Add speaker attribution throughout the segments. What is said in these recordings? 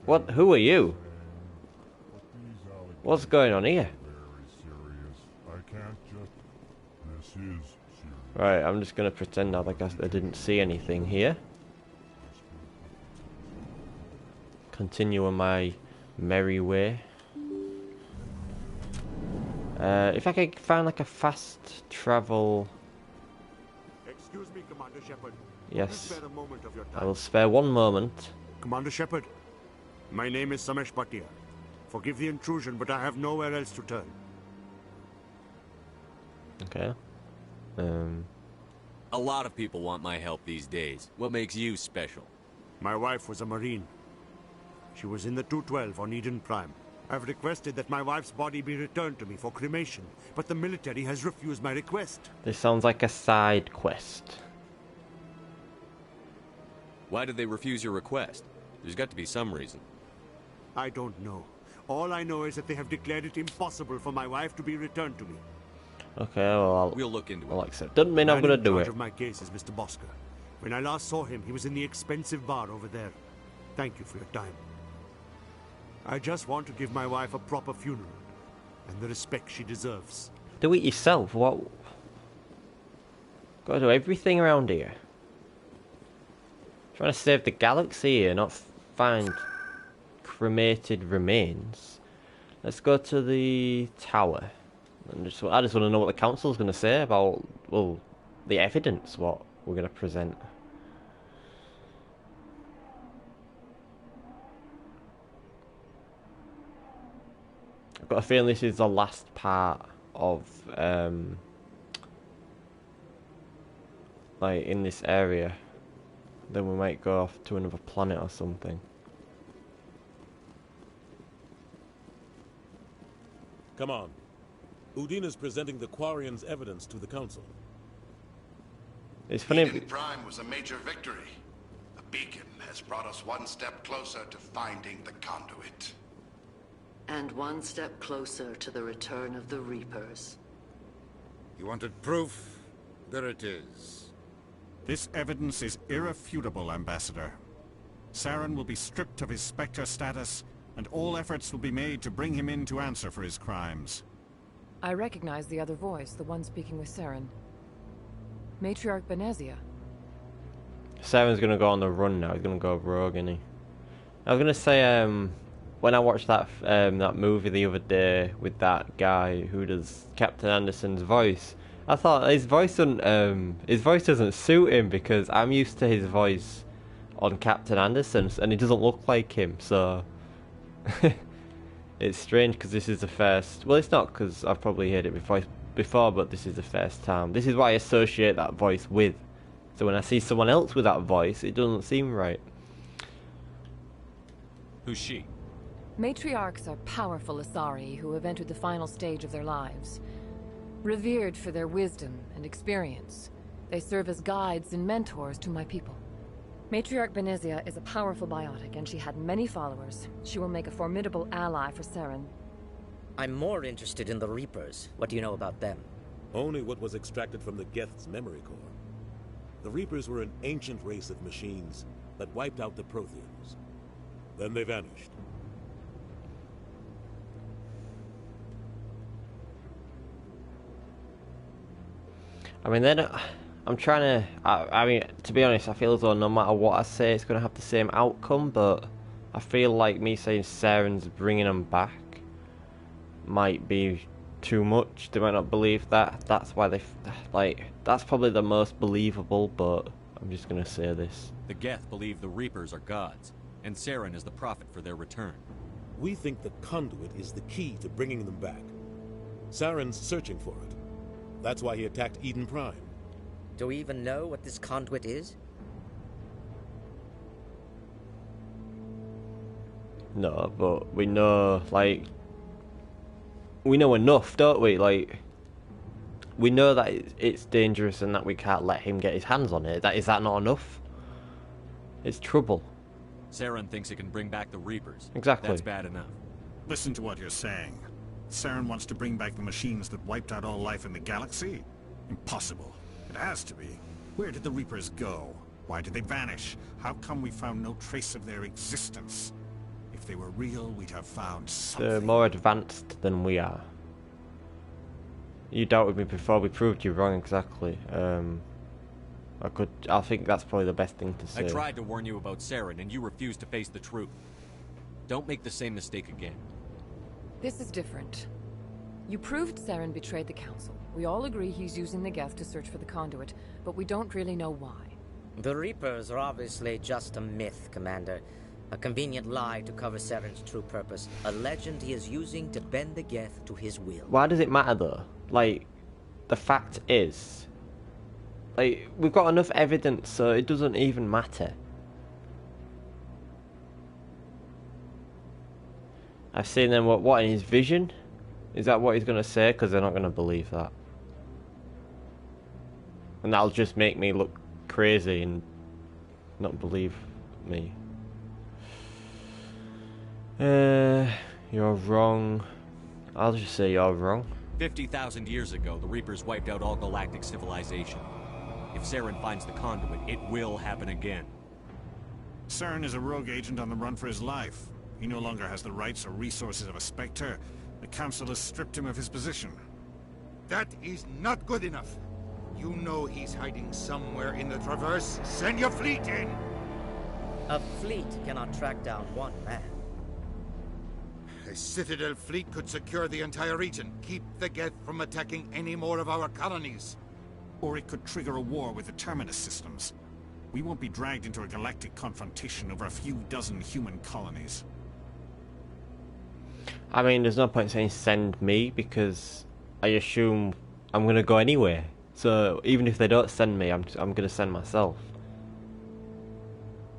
Speaker 1: What? Who are you? What's going on here? Right, I'm just gonna pretend now like I didn't see anything here. Continue on my merry way. If I could find like a fast travel.
Speaker 2: Excuse me, Commander Shepard.
Speaker 1: Yes.
Speaker 2: Spare a moment of your time.
Speaker 1: I will spare one moment.
Speaker 2: Commander Shepard, my name is Samesh Bhatia. Forgive the intrusion, but I have nowhere else to turn.
Speaker 1: Okay.
Speaker 3: A lot of people want my help these days. What makes you special?
Speaker 2: My wife was a Marine. She was in the 212 on Eden Prime. I've requested that my wife's body be returned to me for cremation, but the military has refused my request.
Speaker 1: This sounds like a side quest.
Speaker 3: Why did they refuse your request? There's got to be some reason.
Speaker 2: I don't know. All I know is that they have declared it impossible for my wife to be returned to me.
Speaker 1: Okay, well,
Speaker 3: we'll look into it.
Speaker 1: I'll accept. Doesn't mean I'm gonna do it.
Speaker 2: Of my case is Mr. Bosker. When I last saw him, he was in the expensive bar over there. Thank you for your time. I just want to give my wife a proper funeral and the respect she deserves.
Speaker 1: Do it yourself. What? Gotta do everything around here. Trying to save the galaxy here, not find cremated remains. Let's go to the tower. I just want to know what the council's going to say about, well, the evidence, what we're going to present. I've got a feeling this is the last part of, like, in this area. Then we might go off to another planet or something.
Speaker 4: Come on. Udine is presenting the Quarians' evidence to the Council.
Speaker 1: It's funny.
Speaker 5: Eden Prime was a major victory. The beacon has brought us one step closer to finding the conduit.
Speaker 6: And one step closer to the return of the Reapers.
Speaker 7: You wanted proof? There it is.
Speaker 8: This evidence is irrefutable, Ambassador. Saren will be stripped of his Spectre status, and all efforts will be made to bring him in to answer for his crimes.
Speaker 9: I recognize the other voice, the one speaking with Saren. Matriarch Benezia.
Speaker 1: Saren's gonna go on the run now. He's gonna go rogue, isn't he? I was gonna say, when I watched that that movie the other day with that guy who does Captain Anderson's voice, I thought his voice doesn't suit him because I'm used to his voice on Captain Anderson's and he doesn't look like him, so it's strange because this is the first. Well, it's not because I've probably heard it before, but this is the first time. This is why I associate that voice with. So when I see someone else with that voice, it doesn't seem right.
Speaker 3: Who's she?
Speaker 9: Matriarchs are powerful Asari who have entered the final stage of their lives. Revered for their wisdom and experience, they serve as guides and mentors to my people. Matriarch Benezia is a powerful biotic, and she had many followers. She will make a formidable ally for Saren.
Speaker 10: I'm more interested in the Reapers. What do you know about them?
Speaker 4: Only what was extracted from the Geth's memory core. The Reapers were an ancient race of machines that wiped out the Protheans. Then they vanished.
Speaker 1: I mean, then I'm trying to. I mean, to be honest, I feel as though no matter what I say, it's going to have the same outcome. But I feel like me saying Saren's bringing them back might be too much. They might not believe that. That's why that's probably the most believable. But I'm just going to say this.
Speaker 3: The Geth believe the Reapers are gods, and Saren is the prophet for their return.
Speaker 4: We think the conduit is the key to bringing them back. Saren's searching for it. That's why he attacked Eden Prime.
Speaker 10: Do we even know what this conduit is?
Speaker 1: No, but we know, like, we know enough, don't we? Like, we know that it's dangerous and that we can't let him get his hands on it. Is that not enough? It's trouble.
Speaker 3: Saren thinks it can bring back the Reapers.
Speaker 1: Exactly.
Speaker 3: That's bad enough.
Speaker 8: Listen to what you're saying. Saren wants to bring back the machines that wiped out all life in the galaxy? Impossible. It has to be. Where did the Reapers go? Why did they vanish? How come we found no trace of their existence? If If they were real, we'd have found something.
Speaker 1: They're more advanced than we are. You doubted me before, we proved you wrong exactly. I think that's probably the best thing to say.
Speaker 3: I tried to warn you about Saren, and you refused to face the truth. Don't make the same mistake again.
Speaker 9: This is different. You proved Saren betrayed the Council. We all agree he's using the Geth to search for the conduit, but we don't really know why.
Speaker 10: The Reapers are obviously just a myth, Commander. A convenient lie to cover Saren's true purpose. A legend he is using to bend the Geth to his will.
Speaker 1: Why does it matter though? Like, the fact is, like, we've got enough evidence, so it doesn't even matter. I've seen them, what in his vision? Is that what he's going to say? Because they're not going to believe that. And that'll just make me look crazy and not believe me. You're wrong. I'll just say you're wrong.
Speaker 3: 50,000 years ago, the Reapers wiped out all galactic civilization. If Saren finds the conduit, it will happen again.
Speaker 8: Saren is a rogue agent on the run for his life. He no longer has the rights or resources of a Spectre. The Council has stripped him of his position.
Speaker 7: That is not good enough. You know he's hiding somewhere in the Traverse. Send your fleet in!
Speaker 10: A fleet cannot track down one man.
Speaker 7: A Citadel fleet could secure the entire region, keep the Geth from attacking any more of our colonies.
Speaker 8: Or it could trigger a war with the Terminus systems. We won't be dragged into a galactic confrontation over a few dozen human colonies.
Speaker 1: I mean, there's no point saying send me, because I assume I'm going to go anywhere. So even if they don't send me, I'm going to send myself.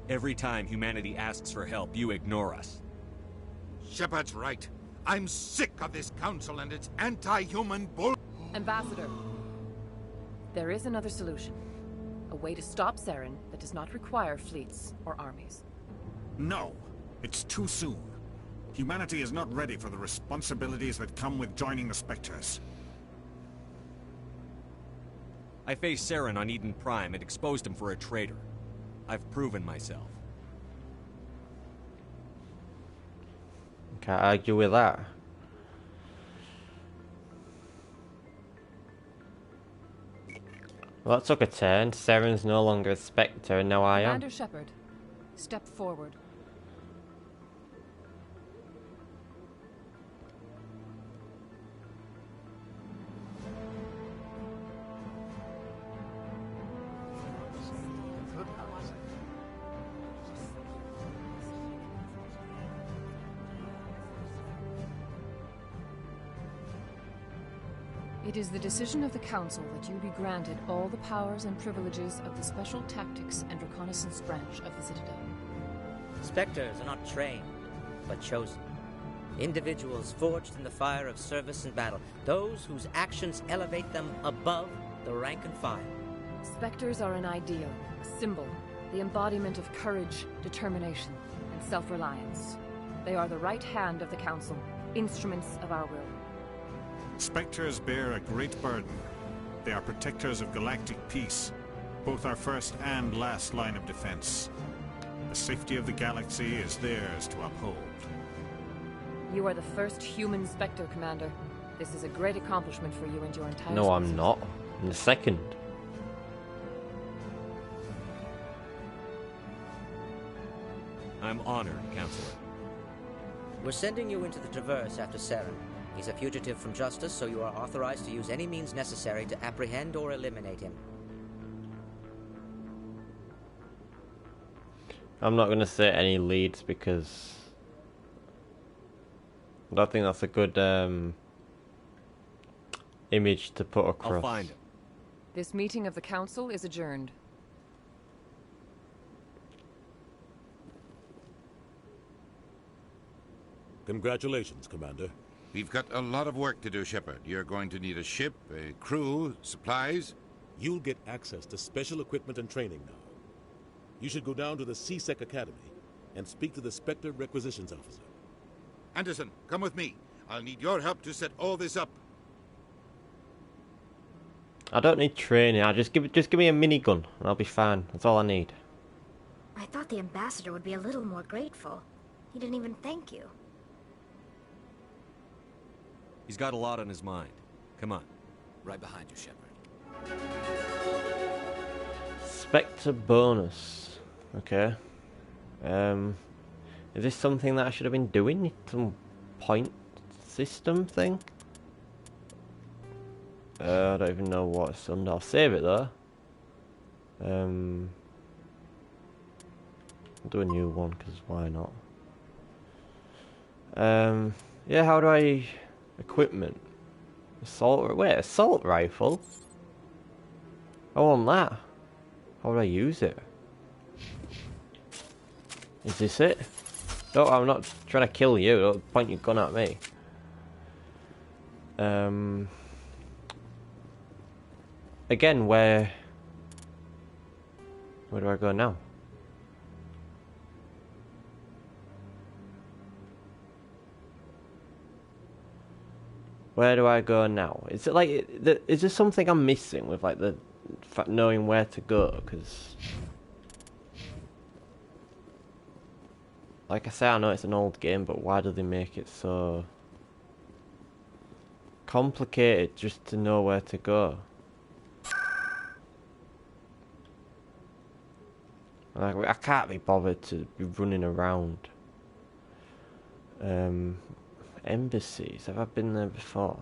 Speaker 3: Every time humanity asks for help, you ignore us.
Speaker 7: Shepard's right. I'm sick of this council and its anti-human bull...
Speaker 9: Ambassador, there is another solution. A way to stop Saren that does not require fleets or armies.
Speaker 8: No, it's too soon. Humanity is not ready for the responsibilities that come with joining the Spectres.
Speaker 3: I faced Saren on Eden Prime and exposed him for a traitor. I've proven myself.
Speaker 1: Can't argue with that. Well, that took a turn. Saren's no longer a Spectre, and now I am.
Speaker 9: Commander Shepard, step forward. It is the decision of the Council that you be granted all the powers and privileges of the Special Tactics and Reconnaissance branch of the Citadel.
Speaker 10: Spectres are not trained, but chosen. Individuals forged in the fire of service and battle. Those whose actions elevate them above the rank and file.
Speaker 9: Spectres are an ideal, a symbol, the embodiment of courage, determination, and self-reliance. They are the right hand of the Council, instruments of our will.
Speaker 8: Spectres bear a great burden. They are protectors of galactic peace, both our first and last line of defense. The safety of the galaxy is theirs to uphold.
Speaker 9: You are the first human Spectre, Commander. This is a great accomplishment for you and your entire
Speaker 1: No, I'm
Speaker 9: species.
Speaker 1: not. I'm the second.
Speaker 3: I'm honored, Counselor.
Speaker 10: We're sending you into the Traverse after Saren. He's a fugitive from justice, so you are authorized to use any means necessary to apprehend or eliminate him.
Speaker 1: I'm not going to say any leads because I don't think that's a good image to put across.
Speaker 3: I'll find him.
Speaker 9: This meeting of the Council is adjourned.
Speaker 4: Congratulations, Commander.
Speaker 7: We've got a lot of work to do, Shepard. You're going to need a ship, a crew, supplies.
Speaker 4: You'll get access to special equipment and training now. You should go down to the CSEC Academy and speak to the Spectre Requisitions Officer.
Speaker 7: Anderson, come with me. I'll need your help to set all this up.
Speaker 1: I don't need training. I just give me a minigun and I'll be fine. That's all I need.
Speaker 11: I thought the ambassador would be a little more grateful. He didn't even thank you.
Speaker 3: He's got a lot on his mind. Come on.
Speaker 12: Right behind you, Shepard.
Speaker 1: Spectre bonus. Okay. Is this something that I should have been doing? Some point system thing? I don't even know what it's under. I'll save it though. I'll do a new one because why not? Yeah, how do I... Equipment. Assault rifle? I want that. How do I use it? Is this it? No, I'm not trying to kill you. Don't point your gun at me. Again, where do I go now? Where do I go now? Is it like, is there something I'm missing with like the knowing where to go? Because, like I say, I know it's an old game, but why do they make it so complicated just to know where to go? Like, I can't be bothered to be running around. Embassies, have I been there before?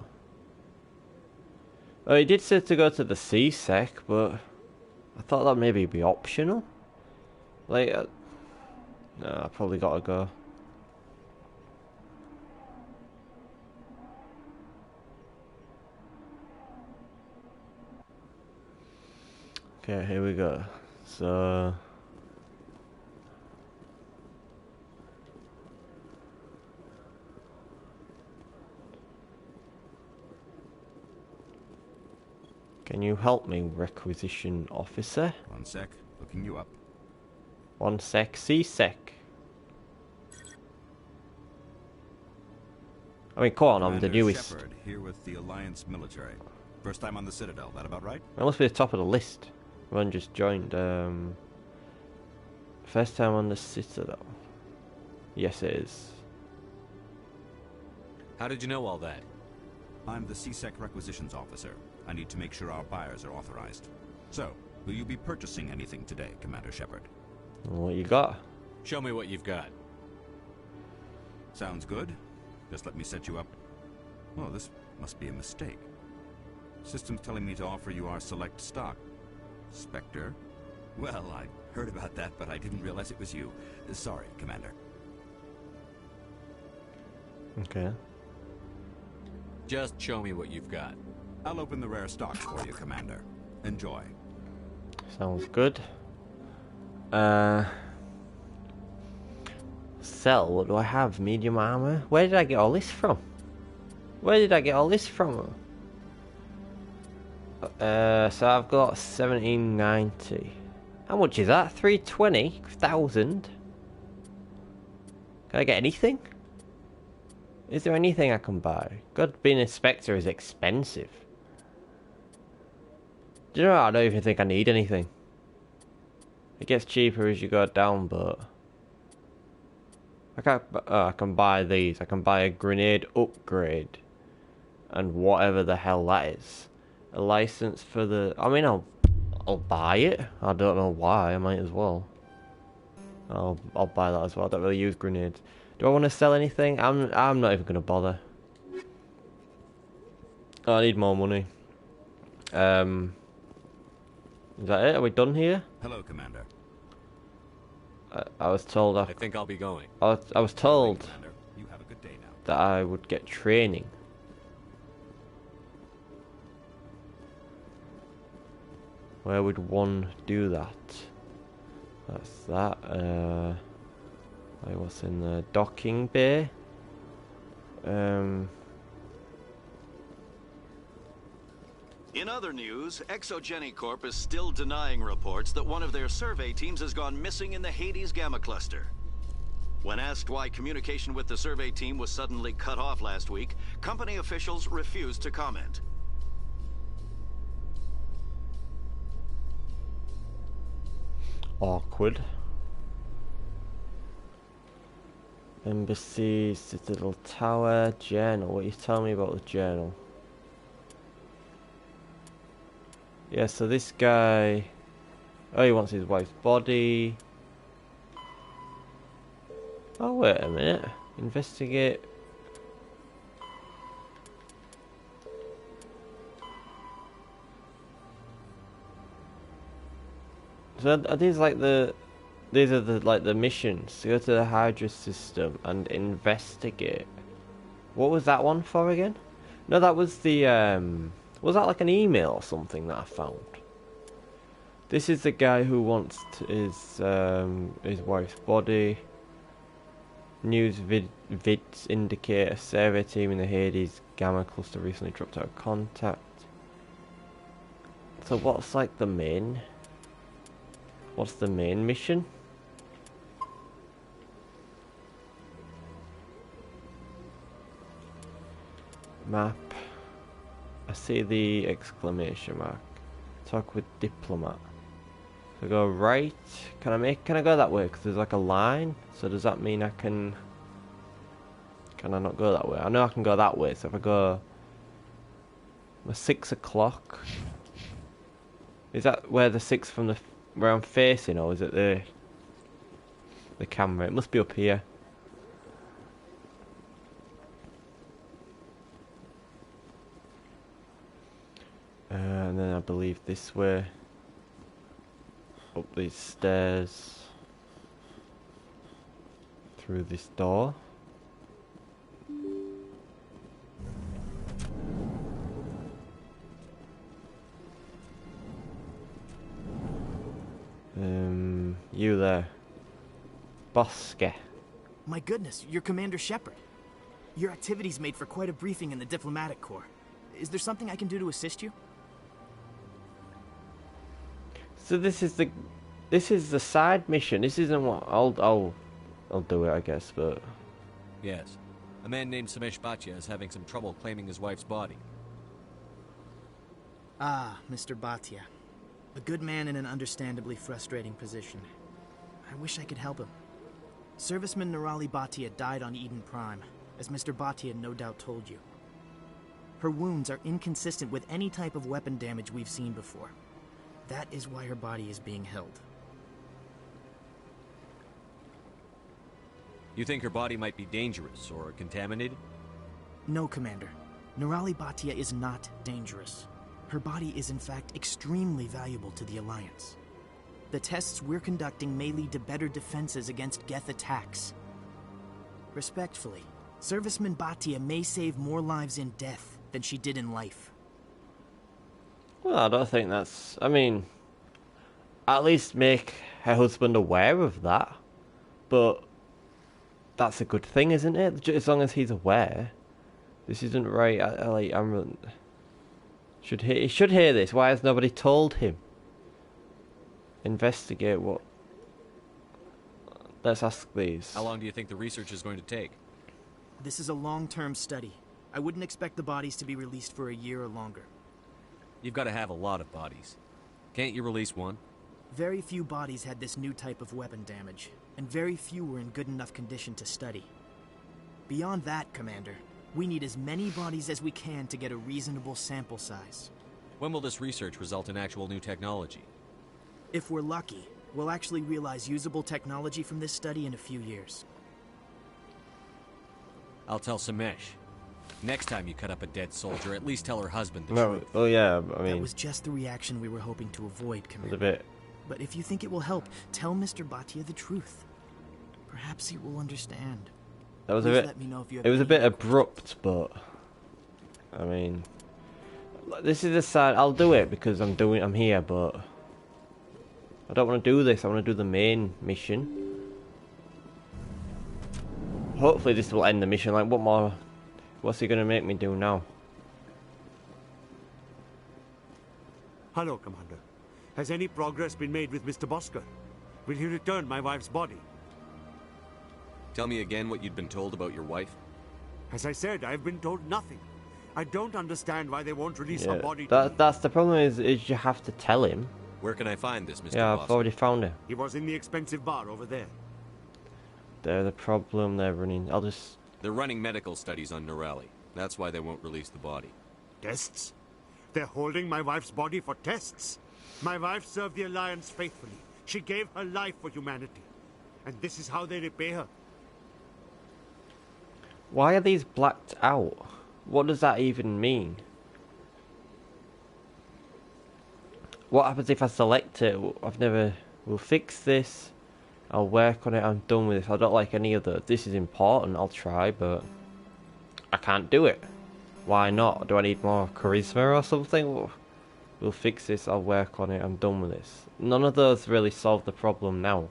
Speaker 1: Oh, he did say to go to the CSEC, but I thought that maybe be optional. Like, no, I probably gotta go. Okay, here we go. So... Can you help me, requisition officer?
Speaker 12: One sec, looking you up.
Speaker 1: One sec, CSEC. I mean, come on, I'm the newest.
Speaker 12: Shepard, here with the Alliance military. First time on the Citadel, that about right?
Speaker 1: I must be the top of the list. One just joined. First time on the Citadel. Yes, it is.
Speaker 3: How did you know all that?
Speaker 12: I'm the CSEC requisitions officer. I need to make sure our buyers are authorized. So, will you be purchasing anything today, Commander Shepard?
Speaker 1: What you got?
Speaker 3: Show me what you've got.
Speaker 12: Sounds good. Just let me set you up. Oh, this must be a mistake. System's telling me to offer you our select stock. Spectre? Well, I heard about that, but I didn't realize it was you. Sorry, Commander.
Speaker 1: Okay.
Speaker 3: Just show me what you've got.
Speaker 12: I'll open the rare stocks for you, Commander. Enjoy.
Speaker 1: Sounds good. Sell, what do I have? Medium armor? Where did I get all this from? Where did I get all this from? So I've got 1790. How much is that? 320,000? Can I get anything? Is there anything I can buy? God, being a Spectre is expensive. Do you know what? I don't even think I need anything. It gets cheaper as you go down, but... I can buy these. I can buy a grenade upgrade. And whatever the hell that is. A license for the... I mean, I'll buy it. I don't know why. I might as well. I'll buy that as well. I don't really use grenades. Do I want to sell anything? I'm not even going to bother. Oh, I need more money. Is that it? Are we done here?
Speaker 12: Hello, Commander.
Speaker 1: I was told
Speaker 3: I think I'll be going.
Speaker 1: I was told
Speaker 12: Commander, you have a good day now.
Speaker 1: that I would get training. Where would one do that? That's that. What's in the docking bay?
Speaker 13: In other news, Exogeny Corp is still denying reports that one of their survey teams has gone missing in the Hades Gamma Cluster. When asked why communication with the survey team was suddenly cut off last week, company officials refused to comment.
Speaker 1: Awkward. Embassy, Citadel Tower, journal. What are you telling me about the journal? Yeah, so this guy... Oh, he wants his wife's body. Oh, wait a minute. Investigate. So are these like the... These are the like the missions. To go to the Hydra system and investigate. What was that one for again? No, that was the was that like an email or something that I found? This is the guy who wants his wife's body. News vids indicate a survey team in the Hades Gamma cluster recently dropped out of contact. So what's like the main? What's the main mission? Map. I see the exclamation mark. Talk with diplomat. So go right. Can I go that way? Because there's like a line. So does that mean I can? Can I not go that way? I know I can go that way. So if I go, 6 o'clock. Is that where the 6 from the where I'm facing, or is it the camera? It must be up here. And then I believe this way. Up these stairs. Through this door. You there. Bosque.
Speaker 11: My goodness, you're Commander Shepard. Your activities made for quite a briefing in the Diplomatic Corps. Is there something I can do to assist you?
Speaker 1: So this is the side mission. This isn't what I'll do it, I guess, but
Speaker 3: Yes. A man named Samesh Bhatia is having some trouble claiming his wife's body.
Speaker 11: Ah, Mr. Bhatia. A good man in an understandably frustrating position. I wish I could help him. Serviceman Nirali Bhatia died on Eden Prime, as Mr. Bhatia no doubt told you. Her wounds are inconsistent with any type of weapon damage we've seen before. That is why her body is being held.
Speaker 3: You think her body might be dangerous or contaminated?
Speaker 11: No, Commander. Nirali Bhatia is not dangerous. Her body is in fact extremely valuable to the Alliance. The tests we're conducting may lead to better defenses against Geth attacks. Respectfully, Serviceman Bhatia may save more lives in death than she did in life.
Speaker 1: well, I don't think that's. I mean, at least make her husband aware of that. But that's a good thing, isn't it? As long as he's aware. This isn't right. He should hear this. Why has nobody told him? Investigate what? Let's ask these.
Speaker 3: How long do you think the research is going to take?
Speaker 11: This is a long-term study. I wouldn't expect the bodies to be released for a year or longer.
Speaker 3: You've got to have a lot of bodies. Can't you release one?
Speaker 11: Very few bodies had this new type of weapon damage, and very few were in good enough condition to study. Beyond that, Commander, we need as many bodies as we can to get a reasonable sample size.
Speaker 3: When will this research result in actual new technology?
Speaker 11: If we're lucky, we'll actually realize usable technology from this study in a few years.
Speaker 3: I'll tell Samesh. Next time you cut up a dead soldier, at least tell her husband the
Speaker 1: No,
Speaker 3: truth.
Speaker 1: oh yeah, I mean,
Speaker 11: That was just the reaction we were hoping to avoid, Commander.
Speaker 1: a bit.
Speaker 11: But if you think it will help, tell Mr. Bhatia the truth. Perhaps he will understand.
Speaker 1: That was
Speaker 11: Please
Speaker 1: a bit.
Speaker 11: let me know if you have
Speaker 1: It was a
Speaker 11: any
Speaker 1: bit
Speaker 11: more
Speaker 1: abrupt, but I mean, this is the side. I'll do it because I'm here, but I don't want to do this. I want to do the main mission. Hopefully, this will end the mission. Like, what more? What's he gonna make me do now?
Speaker 2: Hello, Commander. Has any progress been made with Mr. Bosker? Will he return my wife's body?
Speaker 3: Tell me again what you'd been told about your wife.
Speaker 2: As I said, I've been told nothing. I don't understand why they won't release her body to me.
Speaker 1: That's the problem. Is you have to tell him.
Speaker 3: Where can I find this, Mr.
Speaker 1: Yeah, I've
Speaker 3: Bosker?
Speaker 1: already found him.
Speaker 2: He was in the expensive bar over there.
Speaker 1: They're the problem. They're running. I'll just.
Speaker 3: They're running medical studies on Norelli. That's why they won't release the body.
Speaker 2: Tests? They're holding my wife's body for tests. My wife served the Alliance faithfully. She gave her life for humanity. And this is how they repay her.
Speaker 1: Why are these blacked out? What does that even mean? What happens if I select it? I've never... We'll fix this. I'll work on it. I'm done with this. I don't like any of those. This is important. I'll try, but... I can't do it. Why not? Do I need more charisma or something? We'll fix this. I'll work on it. I'm done with this. None of those really solve the problem now.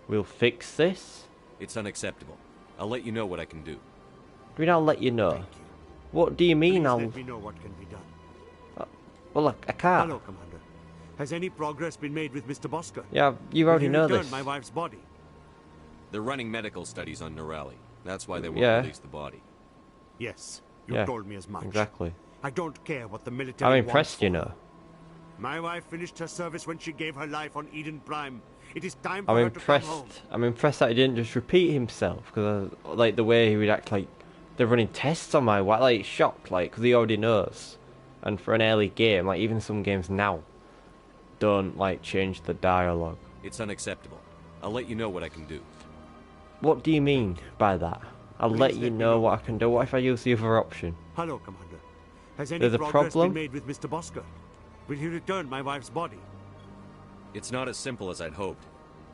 Speaker 1: We'll fix this?
Speaker 3: It's unacceptable. I'll let you know what I can do.
Speaker 1: Do you mean I'll let you know?
Speaker 2: Thank you.
Speaker 1: What do you mean
Speaker 2: Please
Speaker 1: I'll...
Speaker 2: let me know what can be done.
Speaker 1: Well, look, I can't.
Speaker 2: Hello, Commander. Has any progress been made with Mr. Bosker?
Speaker 1: Yeah, you already know
Speaker 2: return
Speaker 1: this.
Speaker 2: my wife's body?
Speaker 3: They're running medical studies on Norelli. That's why they won't
Speaker 1: Yeah.
Speaker 3: release the body.
Speaker 2: Yes, you
Speaker 1: Yeah,
Speaker 2: told me as much.
Speaker 1: exactly.
Speaker 2: I don't care what the military
Speaker 1: I'm
Speaker 2: wants
Speaker 1: impressed,
Speaker 2: for
Speaker 1: you
Speaker 2: her.
Speaker 1: know.
Speaker 2: My wife finished her service when she gave her life on Eden Prime. It is time for
Speaker 1: I'm
Speaker 2: her to come home.
Speaker 1: impressed. I'm impressed that he didn't just repeat himself, because like the way he would act, like they're running tests on my wife, like shocked, like because he already knows. And for an early game, like even some games now, don't like change the dialogue.
Speaker 3: It's unacceptable. I'll let you know what I can do.
Speaker 1: What do you mean by that? I'll let you know what I can do. What if I use the other option?
Speaker 2: Hello, Commander. Has any
Speaker 1: There's a
Speaker 2: progress
Speaker 1: problem?
Speaker 2: been made with Mr. Bosker? Will he return my wife's body?
Speaker 3: It's not as simple as I'd hoped.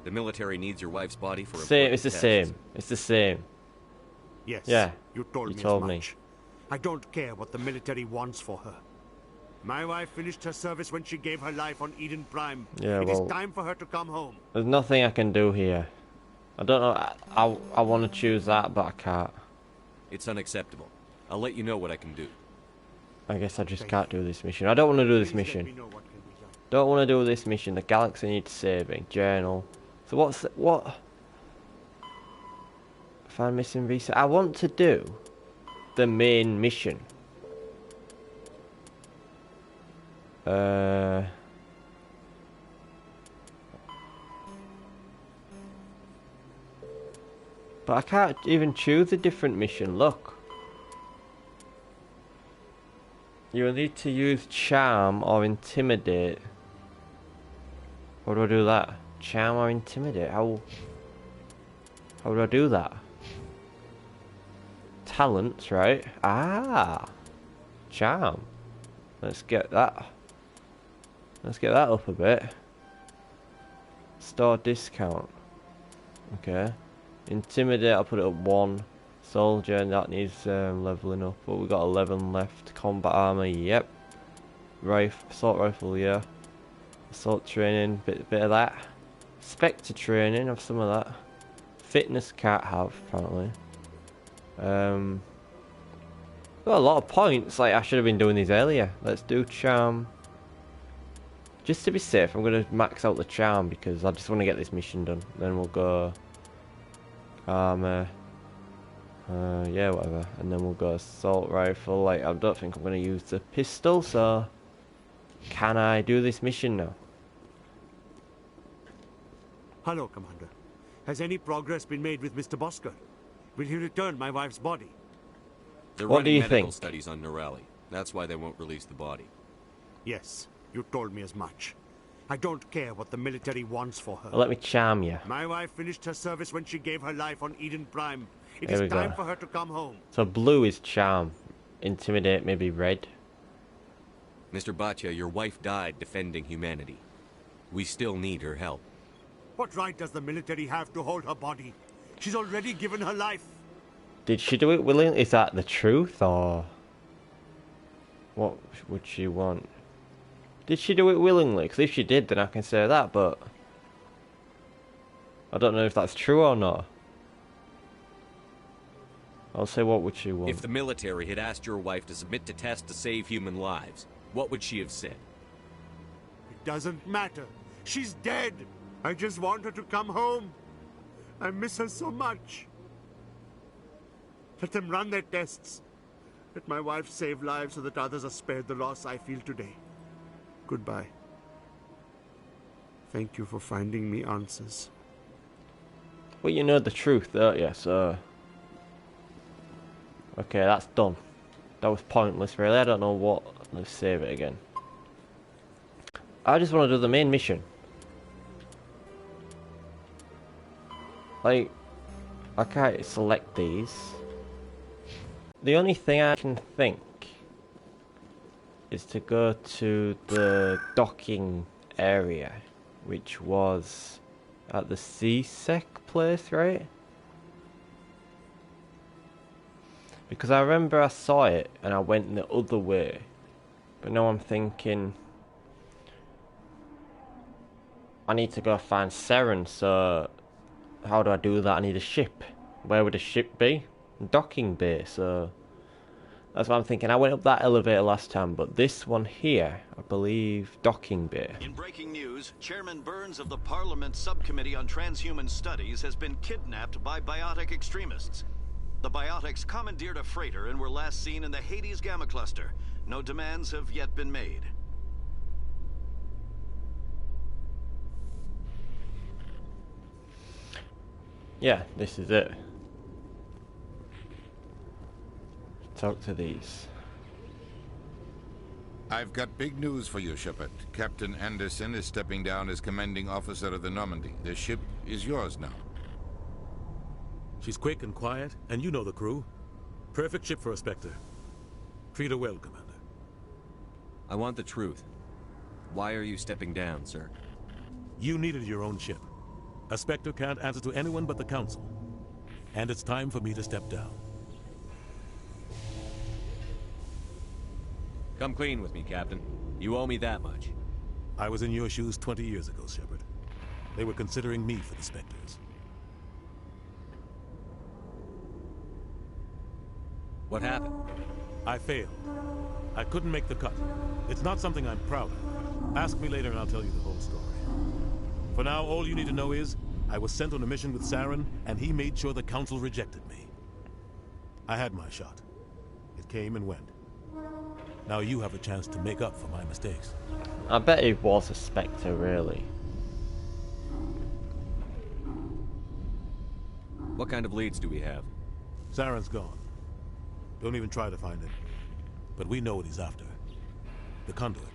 Speaker 3: The military needs your wife's body for
Speaker 1: Same.
Speaker 3: important
Speaker 1: It's the
Speaker 3: tests.
Speaker 1: same. It's the same.
Speaker 2: Yes.
Speaker 1: Yeah.
Speaker 2: You told me
Speaker 1: told
Speaker 2: as
Speaker 1: me.
Speaker 2: much. I don't care what the military wants for her. My wife finished her service when she gave her life on Eden Prime.
Speaker 1: Yeah,
Speaker 2: It is
Speaker 1: well-
Speaker 2: time for her to come home.
Speaker 1: There's nothing I can do here. I don't know. I want to choose that, but I can't.
Speaker 3: It's unacceptable. I'll let you know what I can do.
Speaker 1: I guess I just can't do this mission. I don't want to do this
Speaker 2: Please let me
Speaker 1: mission.
Speaker 2: know what can be done.
Speaker 1: Don't want to do this mission. The galaxy needs saving. Journal. So what? Find missing research. I want to do the main mission. But I can't even choose a different mission. Look. You will need to use charm or intimidate. How do I do that? Charm or intimidate? How do I do that? Talents, right? Ah, charm. Let's get that. Let's get that up a bit. Store discount. Okay. Intimidate, I'll put it at 1. Soldier, that needs leveling up, but we've got 11 left. Combat armor, yep. Assault rifle, yeah. Assault training, bit of that. Spectre training, have some of that. Fitness can't have, apparently. Got a lot of points, like I should have been doing these earlier. Let's do charm. Just to be safe, I'm going to max out the charm because I just want to get this mission done. Then we'll go armor. Yeah, whatever. And then we'll go assault rifle. Like, I don't think I'm going to use the pistol, so... Can I do this mission now?
Speaker 2: Hello, Commander. Has any progress been made with Mr. Bosker? Will he return my wife's body?
Speaker 3: They're
Speaker 1: What do
Speaker 3: running
Speaker 1: you
Speaker 3: medical
Speaker 1: think?
Speaker 3: studies on Norelli. That's why they won't release the body.
Speaker 2: Yes, you told me as much. I don't care what the military wants for her.
Speaker 1: Well, let me charm you.
Speaker 2: My wife finished her service when she gave her life on Eden Prime. It
Speaker 1: There
Speaker 2: is
Speaker 1: we
Speaker 2: time
Speaker 1: go.
Speaker 2: for her to come home.
Speaker 1: So blue is charm. Intimidate, maybe red.
Speaker 3: Mr. Bhatia, your wife died defending humanity. We still need her help.
Speaker 2: What right does the military have to hold her body? She's already given her life.
Speaker 1: Did she do it willingly? Is that the truth, or... What would she want? Did she do it willingly? Because if she did, then I can say that, but... I don't know if that's true or not. I'll say what would she want?
Speaker 3: If the military had asked your wife to submit to tests to save human lives, what would she have said?
Speaker 2: It doesn't matter. She's dead. I just want her to come home. I miss her so much. Let them run their tests. Let my wife save lives so that others are spared the loss I feel today. Goodbye. Thank you for finding me answers.
Speaker 1: Well, you know the truth, don't you? So... Okay, that's done. That was pointless, really. I don't know what... Let's save it again. I just want to do the main mission. Like... I can't select these. The only thing I can think is to go to the docking area, which was at the CSEC place, right? Because I remember I saw it and I went the other way, but now I'm thinking I need to go find Saren, so how do I do that? I need a ship. Where would a ship be? Docking bay, so that's what I'm thinking. I went up that elevator last time, but this one here, I believe, docking bay.
Speaker 13: In breaking news, Chairman Burns of the Parliament Subcommittee on Transhuman Studies has been kidnapped by biotic extremists. The biotics commandeered a freighter and were last seen in the Hades Gamma Cluster. No demands have yet been made.
Speaker 1: Yeah, this is it. Talk to these.
Speaker 7: I've got big news for you, Shepard. Captain Anderson is stepping down as commanding officer of the Normandy. The ship is yours now.
Speaker 4: She's quick and quiet, and you know the crew. Perfect ship for a Spectre. Treat her well, Commander.
Speaker 3: I want the truth. Why are you stepping down, sir?
Speaker 4: You needed your own ship. A Spectre can't answer to anyone but the Council. And it's time for me to step down.
Speaker 3: Come clean with me, Captain. You owe me that much.
Speaker 4: I was in your shoes 20 years ago, Shepard. They were considering me for the Spectres.
Speaker 3: What happened?
Speaker 4: I failed. I couldn't make the cut. It's not something I'm proud of. Ask me later and I'll tell you the whole story. For now, all you need to know is, I was sent on a mission with Saren, and he made sure the Council rejected me. I had my shot. It came and went. Now you have a chance to make up for my mistakes.
Speaker 1: I bet it was a Spectre, really.
Speaker 3: What kind of leads do we have?
Speaker 4: Saren's gone. Don't even try to find him. But we know what he's after. The conduit.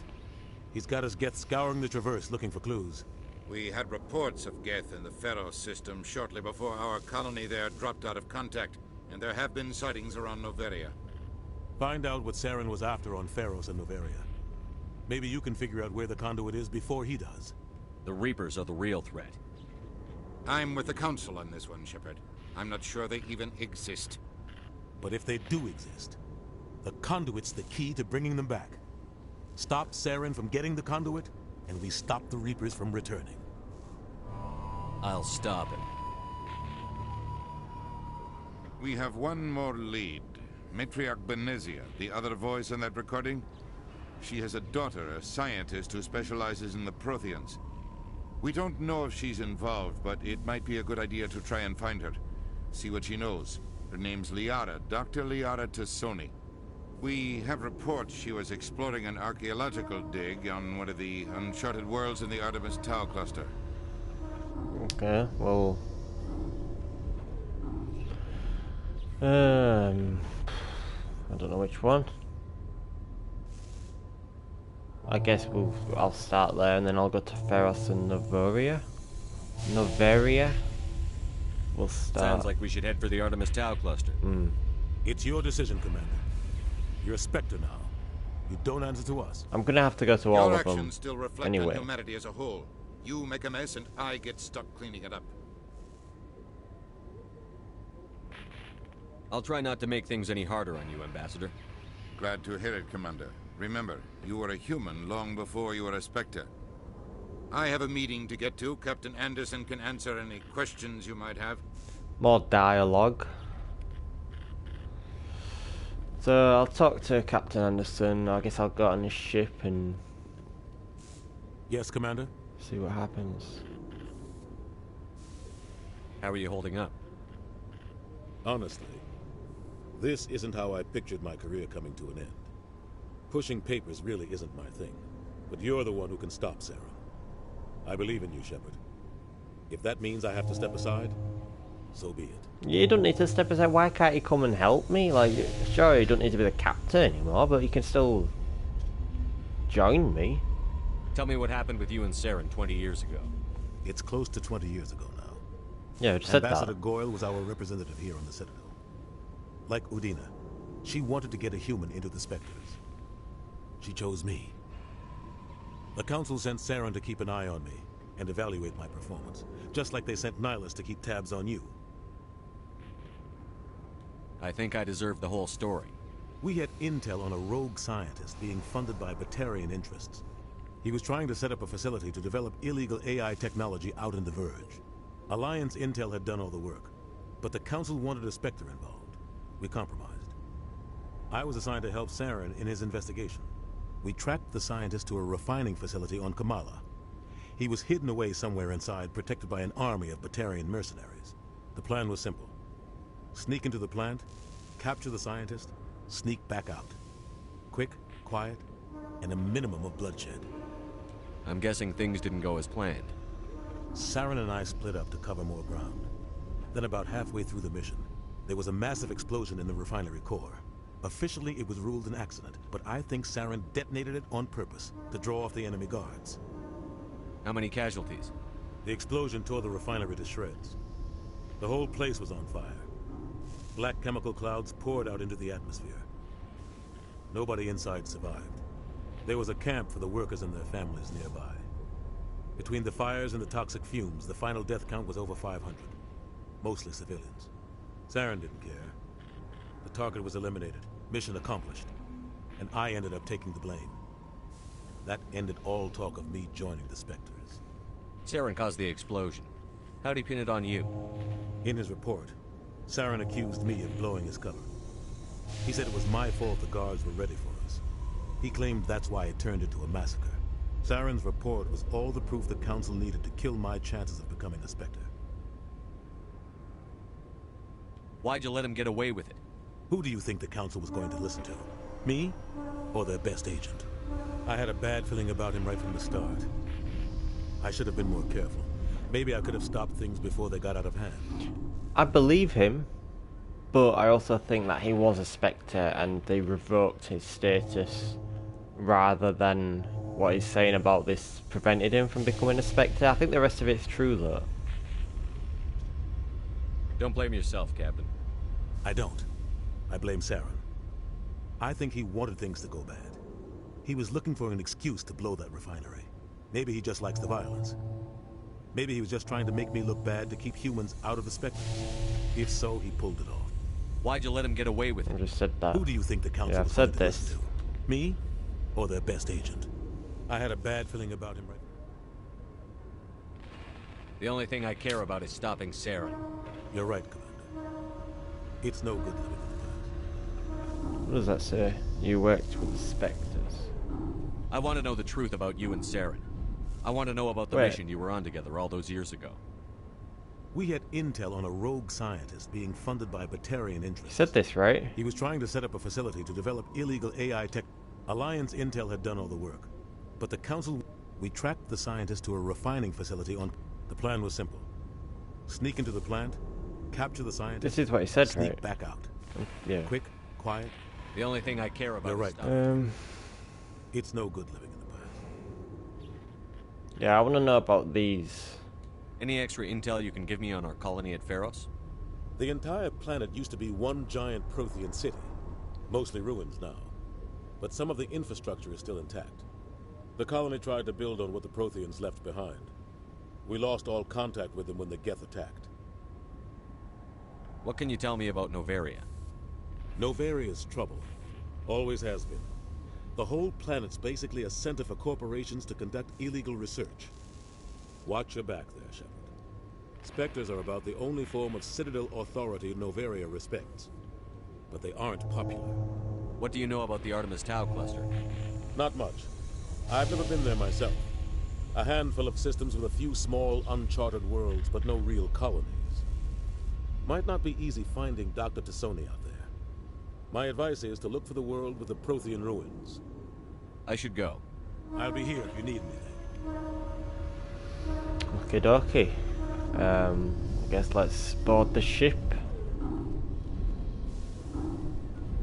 Speaker 4: He's got us Geth scouring the Traverse looking for clues.
Speaker 7: We had reports of Geth in the Pharaoh system shortly before our colony there dropped out of contact, and there have been sightings around Noveria.
Speaker 4: Find out what Saren was after on Pharos and Noveria. Maybe you can figure out where the conduit is before he does.
Speaker 3: The Reapers are the real threat.
Speaker 7: I'm with the Council on this one, Shepard. I'm not sure they even exist.
Speaker 4: But if they do exist, the conduit's the key to bringing them back. Stop Saren from getting the conduit, and we stop the Reapers from returning.
Speaker 3: I'll stop him.
Speaker 7: We have one more lead. Matriarch Benezia, the other voice in that recording. She has a daughter, a scientist who specializes in the Protheans. We don't know if she's involved, but it might be a good idea to try and find her. See what she knows. Her name's Liara, Dr. Liara Tassoni. We have reports she was exploring an archaeological dig on one of the uncharted worlds in the Artemis Tau cluster.
Speaker 1: Okay, well... I don't know which one. I guess I'll start there and then I'll go to Pharos and Noveria. We'll start.
Speaker 3: Sounds like we should head for the Artemis Tau cluster.
Speaker 4: It's your decision, Commander. You're a Spectre now. You don't answer to us.
Speaker 1: I'm gonna have to go to all
Speaker 7: Your
Speaker 1: of them.
Speaker 7: actions still reflect
Speaker 1: anyway.
Speaker 7: on humanity as a whole. You make a mess and I get stuck cleaning it up.
Speaker 3: I'll try not to make things any harder on you, Ambassador.
Speaker 7: Glad to hear it, Commander. Remember, you were a human long before you were a Spectre. I have a meeting to get to. Captain Anderson can answer any questions you might have.
Speaker 1: More dialogue. So I'll talk to Captain Anderson. I guess I'll go on his ship and...
Speaker 4: Yes, Commander?
Speaker 1: See what happens.
Speaker 3: How are you holding up?
Speaker 4: Honestly, this isn't how I pictured my career coming to an end. Pushing papers really isn't my thing, but you're the one who can stop Saren. I believe in you, Shepard. If that means I have to step aside, so be it.
Speaker 1: You don't need to step aside. Why can't he come and help me? Like, sure, he don't need to be the captain anymore, but he can still join me.
Speaker 3: Tell me what happened with you and Saren 20 years ago.
Speaker 4: It's close to 20 years ago now.
Speaker 1: Yeah, I just said
Speaker 4: Ambassador
Speaker 1: that.
Speaker 4: Goyle was our representative here on the Citadel. Like Udina, she wanted to get a human into the Spectres. She chose me. The Council sent Saren to keep an eye on me and evaluate my performance, just like they sent Nihilus to keep tabs on you.
Speaker 3: I think I deserve the whole story.
Speaker 4: We had intel on a rogue scientist being funded by Batarian interests. He was trying to set up a facility to develop illegal AI technology out in the Verge. Alliance intel had done all the work, but the Council wanted a Spectre involved. We compromised. I was assigned to help Saren in his investigation. We tracked the scientist to a refining facility on Kamala. He was hidden away somewhere inside, protected by an army of Batarian mercenaries. The plan was simple. Sneak into the plant, capture the scientist, sneak back out. Quick, quiet, and a minimum of bloodshed.
Speaker 3: I'm guessing things didn't go as planned.
Speaker 4: Saren and I split up to cover more ground. Then about halfway through the mission, there was a massive explosion in the refinery core. Officially, it was ruled an accident, but I think Saren detonated it on purpose to draw off the enemy guards.
Speaker 3: How many casualties?
Speaker 4: The explosion tore the refinery to shreds. The whole place was on fire. Black chemical clouds poured out into the atmosphere. Nobody inside survived. There was a camp for the workers and their families nearby. Between the fires and the toxic fumes, the final death count was over 500. Mostly civilians. Saren didn't care. The target was eliminated. Mission accomplished. And I ended up taking the blame. That ended all talk of me joining the Spectres.
Speaker 3: Saren caused the explosion. How'd he pin it on you?
Speaker 4: In his report, Saren accused me of blowing his cover. He said it was my fault the guards were ready for us. He claimed that's why it turned into a massacre. Saren's report was all the proof the Council needed to kill my chances of becoming a Spectre.
Speaker 3: Why'd you let him get away with it?
Speaker 4: Who do you think the Council was going to listen to? Me? Or their best agent? I had a bad feeling about him right from the start. I should have been more careful. Maybe I could have stopped things before they got out of hand.
Speaker 1: I believe him, but I also think that he was a Spectre and they revoked his status rather than what he's saying about this prevented him from becoming a Spectre. I think the rest of it's true though.
Speaker 3: Don't blame yourself, Captain.
Speaker 4: I don't. I blame Saren. I think he wanted things to go bad. He was looking for an excuse to blow that refinery. Maybe he just likes the violence. Maybe he was just trying to make me look bad to keep humans out of the Spectre. If so, he pulled it off.
Speaker 3: Why'd you let him get away with it?
Speaker 1: I just said that.
Speaker 4: Who do you think the Council was going to listen to? Me? Or their best agent? I had a bad feeling about him right now.
Speaker 3: The only thing I care about is stopping Saren.
Speaker 4: You're right, Commander. It's no good living in the past.
Speaker 1: What does that say? You worked with the Spectres.
Speaker 3: I want to know the truth about you and Saren. I want to know about the mission you were on together all those years ago.
Speaker 4: We had intel on a rogue scientist being funded by Batarian interests.
Speaker 1: You said this, right?
Speaker 4: He was trying to set up a facility to develop illegal AI tech. Alliance intel had done all the work. But the Council... We tracked the scientist to a refining facility on... The plan was simple. Sneak into the plant, capture the scientist...
Speaker 1: This is what he said,
Speaker 4: sneak
Speaker 1: right?
Speaker 4: back out.
Speaker 1: Yeah.
Speaker 4: Quick, quiet.
Speaker 3: The only thing I care about
Speaker 4: You're
Speaker 3: is
Speaker 4: right. It's no good living in the past.
Speaker 1: Yeah, I want to know about these.
Speaker 3: Any extra intel you can give me on our colony at Pharos?
Speaker 4: The entire planet used to be one giant Prothean city. Mostly ruins now. But some of the infrastructure is still intact. The colony tried to build on what the Protheans left behind. We lost all contact with them when the Geth attacked.
Speaker 3: What can you tell me about Novaria?
Speaker 4: Novaria's trouble. Always has been. The whole planet's basically a center for corporations to conduct illegal research. Watch your back there, Shepard. Spectres are about the only form of Citadel authority Novaria respects. But they aren't popular.
Speaker 3: What do you know about the Artemis Tau cluster?
Speaker 4: Not much. I've never been there myself. A handful of systems with a few small, uncharted worlds, but no real colonies. Might not be easy finding Dr. Tassoni out there. My advice is to look for the world with the Prothean ruins.
Speaker 3: I should go.
Speaker 4: I'll be here if you need anything.
Speaker 1: Okie dokie. guess let's board the ship.